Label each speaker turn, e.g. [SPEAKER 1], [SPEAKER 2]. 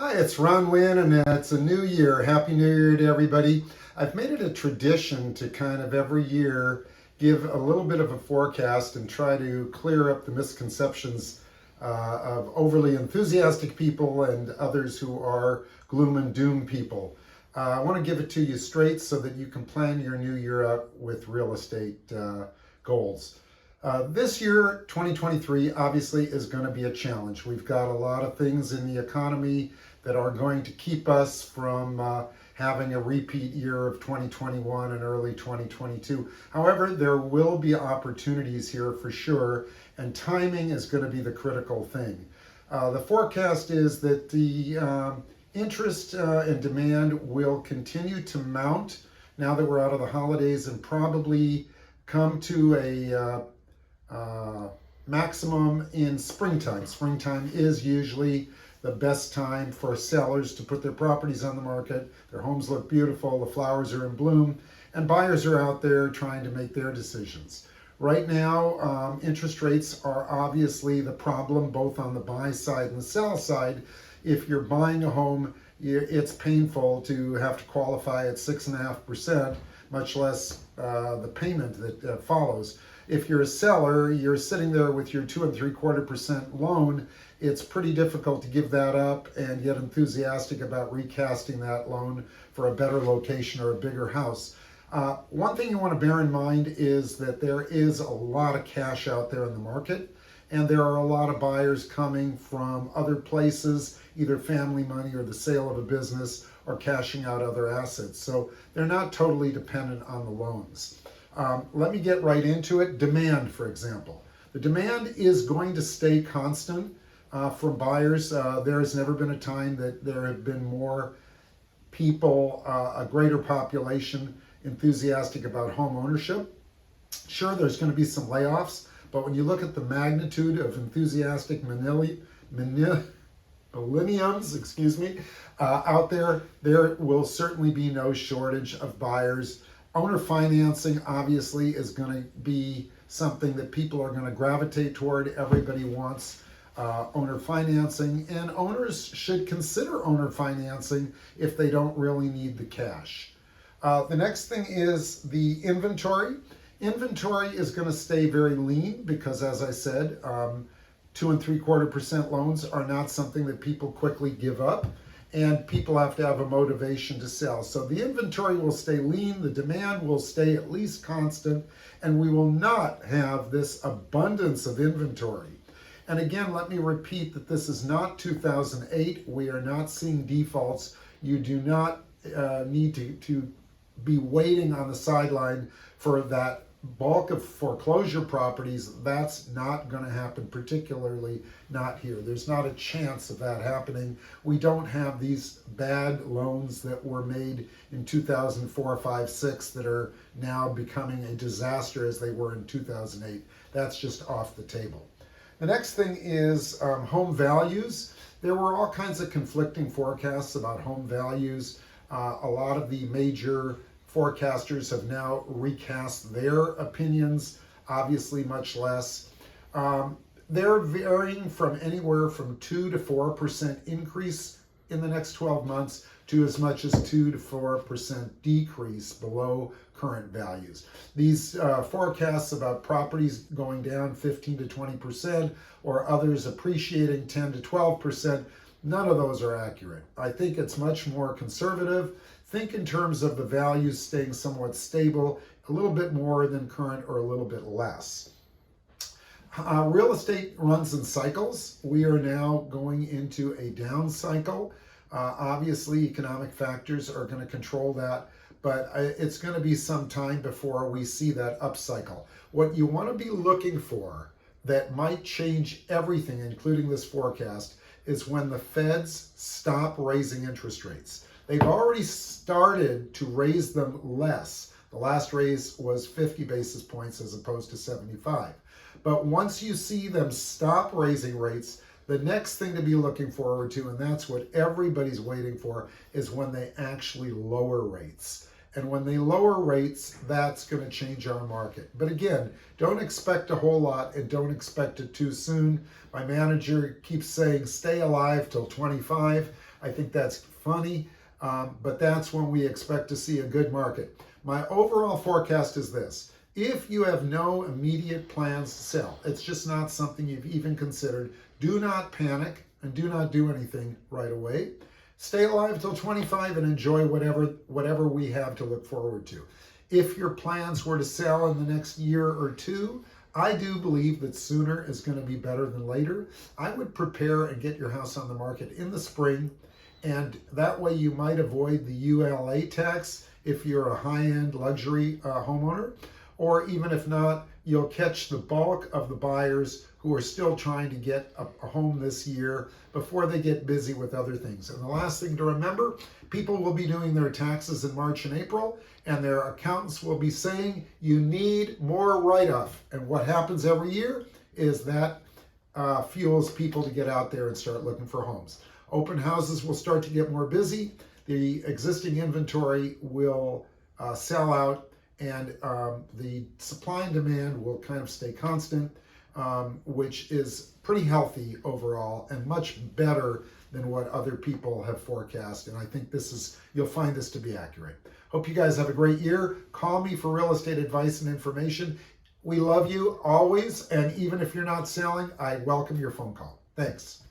[SPEAKER 1] Hi, it's Ron Wynn, and it's a new year. Happy New Year to everybody. I've made it a tradition to kind of every year give a little bit of a forecast and try to clear up the misconceptions of overly enthusiastic people and others who are gloom and doom people. I want to give it to you straight so that you can plan your new year out with real estate goals. This year, 2023, obviously is going to be a challenge. We've got a lot of things in the economy that are going to keep us from having a repeat year of 2021 and early 2022. However, there will be opportunities here for sure, and timing is going to be the critical thing. The forecast is that the interest and demand will continue to mount now that we're out of the holidays and probably come to a maximum in springtime. Springtime is usually the best time for sellers to put their properties on the market. Their homes look beautiful, the flowers are in bloom, and buyers are out there trying to make their decisions. Right now, interest rates are obviously the problem both on the buy side and the sell side. If you're buying a home, it's painful to have to qualify at 6.5%, much less the payment that follows. If you're a seller, you're sitting there with your 2.75% loan. It's pretty difficult to give that up and get enthusiastic about recasting that loan for a better location or a bigger house. One thing you want to bear in mind is that there is a lot of cash out there in the market, and there are a lot of buyers coming from other places, either family money or the sale of a business or cashing out other assets. So they're not totally dependent on the loans. Let me get right into it. Demand, for example. The demand is going to stay constant from buyers. There has never been a time that there have been more people, a greater population enthusiastic about home ownership. Sure, there's going to be some layoffs, but when you look at the magnitude of enthusiastic millenniums, out there, there will certainly be no shortage of buyers. Owner financing obviously is going to be something that people are going to gravitate toward. Everybody wants owner financing, and owners should consider owner financing if they don't really need the cash. The next thing is the inventory. Inventory is going to stay very lean because, as I said, 2.75% loans are not something that people quickly give up, and people have to have a motivation to sell. So the inventory will stay lean, the demand will stay at least constant, and we will not have this abundance of inventory. And again, let me repeat that this is not 2008. We are not seeing defaults. You do not need to be waiting on the sideline for that bulk of foreclosure properties. That's not going to happen, particularly not here. There's not a chance of that happening. We don't have these bad loans that were made in 2004, 5, 6 that are now becoming a disaster as they were in 2008. That's just off the table. The next thing is home values. There were all kinds of conflicting forecasts about home values. A lot of the major forecasters have now recast their opinions, obviously much less. They're varying from anywhere from 2 to 4% increase in the next 12 months to as much as 2 to 4% decrease below current values. These forecasts about properties going down 15 to 20% or others appreciating 10 to 12%, none of those are accurate. I think it's much more conservative. Think in terms of the values staying somewhat stable, a little bit more than current or a little bit less. Real estate runs in cycles. We are now going into a down cycle. Obviously, economic factors are going to control that, but it's going to be some time before we see that upcycle. What you want to be looking for that might change everything, including this forecast, is when the feds stop raising interest rates. They've already started to raise them less. The last raise was 50 basis points as opposed to 75. But once you see them stop raising rates, the next thing to be looking forward to, and that's what everybody's waiting for, is when they actually lower rates. And when they lower rates, that's going to change our market. But again, don't expect a whole lot and don't expect it too soon. My manager keeps saying, stay alive till 25. I think that's funny, but that's when we expect to see a good market. My overall forecast is this. If you have no immediate plans to sell, it's just not something you've even considered, do not panic and do not do anything right away. Stay alive till 25 and enjoy whatever we have to look forward to. If your plans were to sell in the next year or two, I do believe that sooner is going to be better than later. I would prepare and get your house on the market in the spring, and that way you might avoid the ULA tax if you're a high-end luxury homeowner, or even if not, you'll catch the bulk of the buyers who are still trying to get a home this year before they get busy with other things. And the last thing to remember, people will be doing their taxes in March and April, and their accountants will be saying you need more write-off. And what happens every year is that fuels people to get out there and start looking for homes. Open houses will start to get more busy. The existing inventory will sell out, and the supply and demand will kind of stay constant, which is pretty healthy overall and much better than what other people have forecast. And I think you'll find this to be accurate. Hope you guys have a great year. Call me for real estate advice and information. We love you always, and even if you're not selling, I welcome your phone call. Thanks.